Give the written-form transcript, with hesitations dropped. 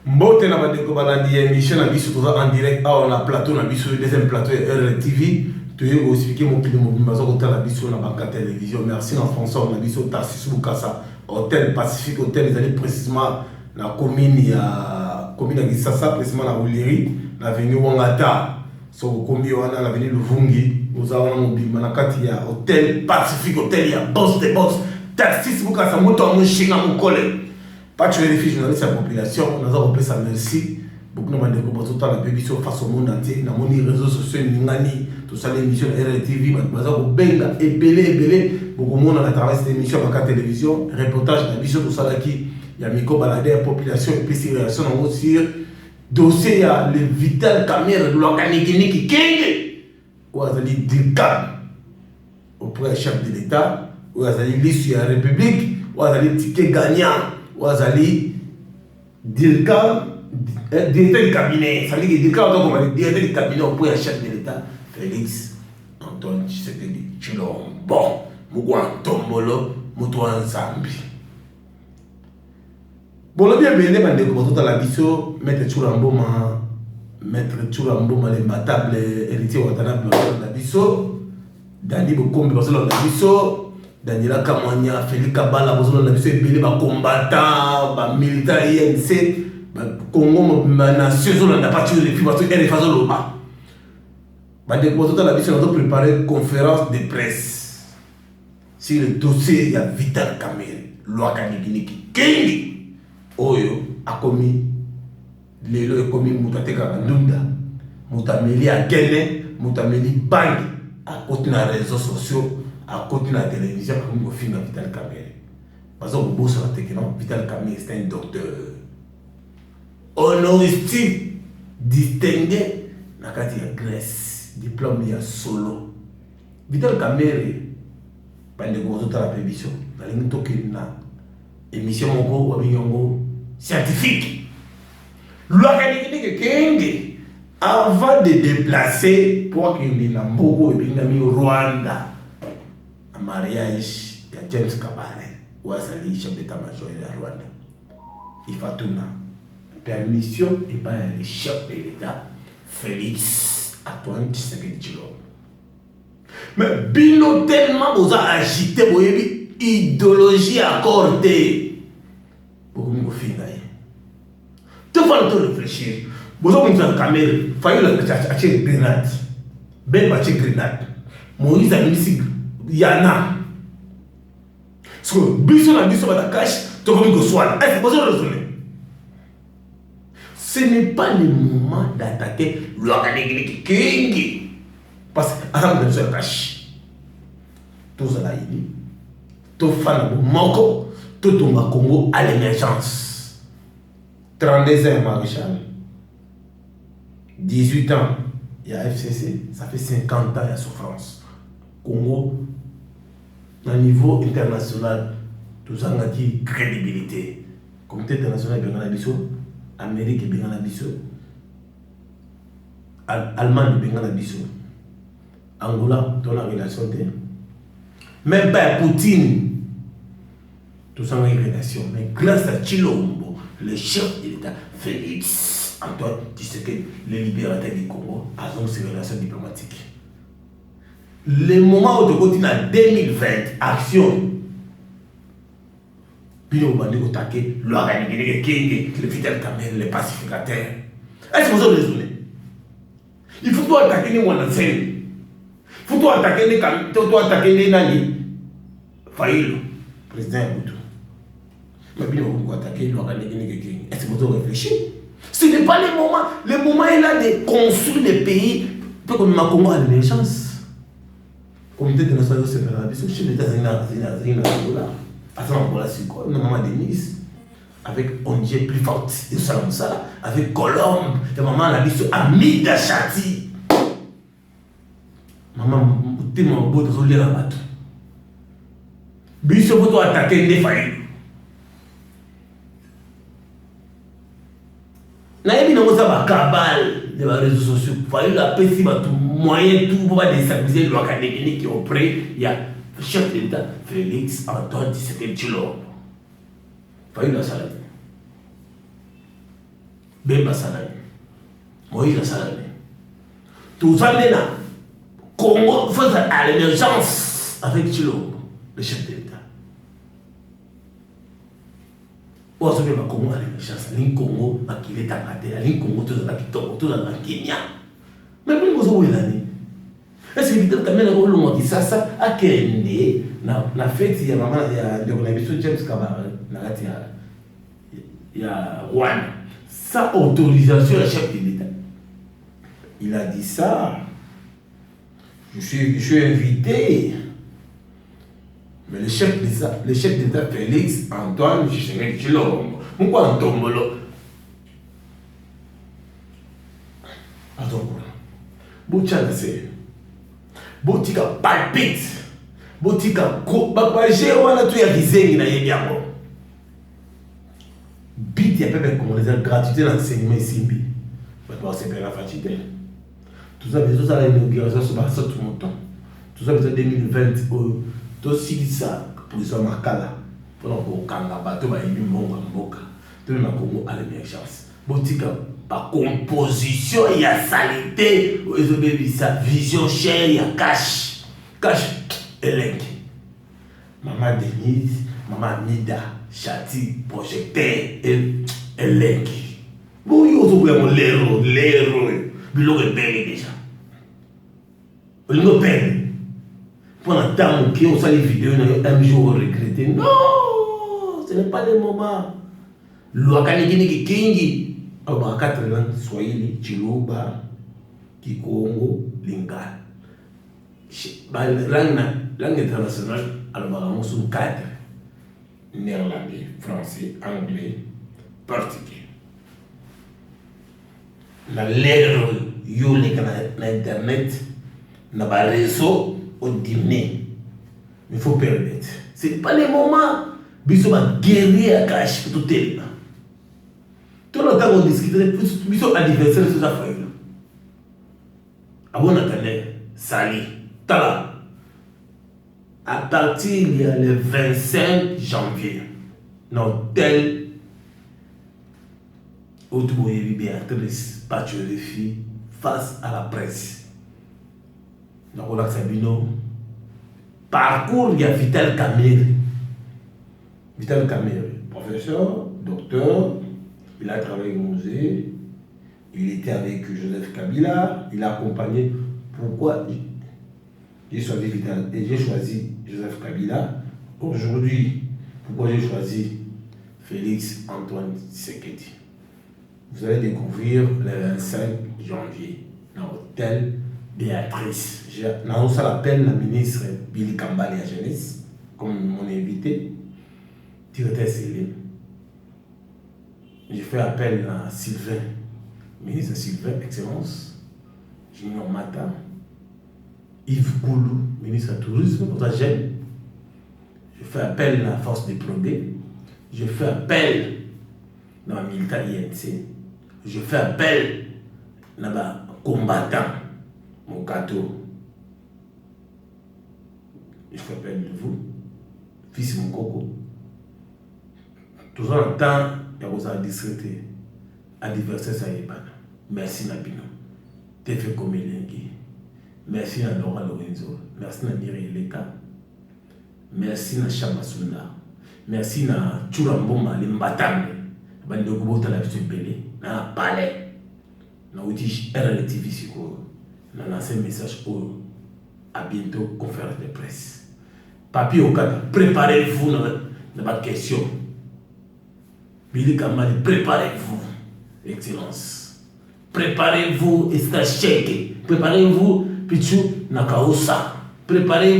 Mbote na bandeko balandi émission na biso toza en direct awa na plateau na biso deuxième plateau RTV toye ko expliquer mon pili mobimba zo kotala biso na banka télévision. Merci en François na biso Tarsis Bukasa Hôtel Pacifique Hôtel ils allaient précisément na commune ya Kisasa précisément na Oleri na avenue Wangata so kombi wana na avenue Luvungi oza wana mobimba na kati ya Hôtel Pacifique Hôtel ya boss de boss Tarsis Bukasa moto amushinga mukole. Pas tu vérifies journaliste la population, on a appelé ça merci. Beaucoup de monde qui ont la bébition face au monde entier, dans les réseaux sociaux, Ningani, tout ça, l'émission RTV, Benga, ébélé, beaucoup de monde a travaillé cette émission à la télévision, reportage, la mission, tout ça, qui il y a Miko Baladé, la population, et puis ces réactions, on va aussi dossier, il y a le vital caméra de l'organique qui kenge, ou à dire Dilkan, auprès du chef de l'État, ou à dire l'issue de la République, ou à dire ticket gagnant. Wazali directeur du cabinet, ça veut dire que directeur du cabinet au point chef de l'État, Félix Antoine Tshisekedi Tshilombo, Mugwan Tombolo, Mutuan Zambi. Bon, le bien béni, bandeko boto la biso, Maître Tshilombo, les matables héritiers watana la biso, Dani Bokombe basolo la biso. Daniela Kamwanya, Félix Kabala, besoin de la belé, combattant, militaire INC, Congo, nation, on n'a pas tué les filles, parce qu'elle est phase au bas. Dans la mission, on a préparé une conférence de presse sur le dossier de Vital Kamerhe, loi Kaniginiki. Kengi Oyo a commis, Lelo a commis Moutateka Nunda, Moutameli à Kene, Moutameli Bang, à côté des réseaux sociaux. À côté de la télévision, comme au film de Vital Kamerhe. Parce que vous sur la technique, Vital Kamerhe c'est un docteur honoristique, distingué, dans la Grèce, diplôme il y a solo. Vital Kamerhe, pendant que vous êtes à la télévision, dans l'émission scientifique. L'organisation avant de déplacer pour qu'il y ait un au Rwanda. Un mariage de James Kabare ou à Sali, chef d'état-major de Rwanda. Il faut tout permission et pas le chef de l'État, Félix Antoine Tshisekedi Tshilombo. Mais Bino tellement vous a agité, vous avez idéologie accordée. Beaucoup de filles. Tu vas te réfléchir. Vous avez une caméra, il faut acheter une grenade. Ben va acheter une grenade. Moïse a mis ici. Yana. Parce que biso na biso ba cash, tu vas me soigner. Est-ce que vous avez raisonné? Ce n'est pas le moment d'attaquer l'organique Kingi. Parce que avant de faire cash, tout ça là il dit, tout fan de Moko, tout tombe Congo à l'émergence. 32 ans maréchal, 18 ans il y a FCC, ça fait 50 ans il y a souffrance. Congo, à niveau international, tout ça a dit crédibilité. Comité international est bien en Abisso, Amérique est bien en Abisso, Allemagne est bien en Abisso, Angola, dans la relation. Même pas Poutine, tout ça a une relation. Mais grâce à Tshilombo, le chef de l'État, Félix Antoine Tshisekedi, le libérateur du Congo, a donc ces relations diplomatiques. Le moment où tu continues en 2020, action. Puis on va dire attaquer l'organique, le Vital Kamerhe, les pacificateurs. Est-ce que vous avez raisonné? Il faut toi attaquer les Wanasel. Il faut toi attaquer les Nani. Faïlo, président Moutou. Mais bien on va attaquer l'organique. Est-ce que vous avez réfléchi? Ce n'est pas le moment. Le moment est là de construire le pays. Peu comme ma Congo a l'émergence. Comité international de séparation, parce que chez l'État, c'est une Angola. Attends, Angola, c'est quoi? Une maman Denise, avec Ondier plus forte, et ça comme ça, avec Colombe, et maman la liste Amida Chati. Maman, tu m'as beau de lire la bateau. Biso, vous doit attaquer les failles. Naïbi n'a pas de cabale des réseaux sociaux. Il faut la paix si tout moyen tout pour déstabiliser l'organique qui est auprès. Il y a le chef de l'État, Félix Antoine Tshisekedi Tshilombo. Il faut la salle. Bemba Salani. Moïse Salani. Tout ça, maintenant, Congo face à l'émergence avec Chilombo, le chef de l'État. On se fait Congo à l'émergence. L'in Congo, qui est à l'in Congo, tout ça, tout ça, Kenya. Mais plus vous avez l'année. Est-ce que vous avez un rôle qui ça a créé la fête, il y a maman, il y a James Kabara, il y a Rwanda. Sa autorisation à chef de l'État. Il a dit ça. Je suis invité. Mais le chef d'État Félix Antoine Tshisekedi Tshilombo. Pourquoi Antombolo? Attends, Bouchana c'est. Botika palpite. Botika ko. Babaje wana tu ya kizengi na yebiango. Bit ya pepe comme les gratuité l'enseignement simbi. Bah c'est bien la fatigué. Tout ça besoin ça l'inauguration sur base tout mon temps. Tout ça besoin 2020 to si ça pour ça makala. Pour ko kanga bato ba yimi monga mboka. To na Congo à l'émergence. Botika par composition il y a saleté, sa vision chère, il y a cash elengi. Maman Denise, maman Mida, Chati, projecteur, elengi. Bon, il y a aussi vraiment l'héros, biloko ebele déjà. Olingo pene. Pendant tant que on sait les vidéos, un jour on regrette. Non, ce n'est pas le moment. L'ouakani kingi. Alors, 4 langues, Swahili, Chiluba, Kikongo, Lingala. Langue internationale, alors, sont 4. Néerlandais, français, anglais, portugais. La lettre, yo les na internet, na ba réseau, au dîner. Il faut permettre. Ce n'est pas le moment. Biso va guérir à cash pour tout le monde. Tout le temps on discute, biso anniversaire sur sa feuille. Abon attendait, Sali, Tala. À partir il y a le 25 janvier, dans tel Automobile Béatrice, pâture de filles, face à la presse. Donc on a Sabino. Parcours, il y a Vital Kamerhe. Vital Kamerhe, professeur, docteur, il a travaillé au musée, il était avec Joseph Kabila, il a accompagné. Pourquoi j'ai choisi Joseph Kabila? Aujourd'hui, pourquoi j'ai choisi Félix Antoine Tshisekedi? Vous allez découvrir le 25 janvier dans l'hôtel Béatrice. Nous l'appelle la ministre Billy Kambale à jeunesse, comme mon invité, directeur Céline. J'ai fait appel à Sylvain, ministre Sylvain, Excellence, Junior Mata, Yves Koulou, ministre du Tourisme, pour ça j'aime. Je fais appel à la force des probés. Je fais appel à la militaire INC. Je fais appel à la combattant, mon gâteau. Je fais appel de vous, fils mon coco. Tout ça le temps, il y a vous à discuter. Anniversaire, ça y est pas. Merci Nabino. T'es fait comme Elengi. Merci à Laura Lorenzo. Merci à Mireille Leka. Merci à Chamasunda. Merci à Churamboma, les Mbatambe. Bande Gobota la vie belé. Na palais. Na outil RLTV Siko. Na lancé un message pour à bientôt conférence de presse. Papi Okada, préparez-vous dans ma question. Billy Kamali, préparez-vous, Excellence. Préparez-vous, Estacheke. Préparez-vous, Pichu Nakaosa. Préparez-vous.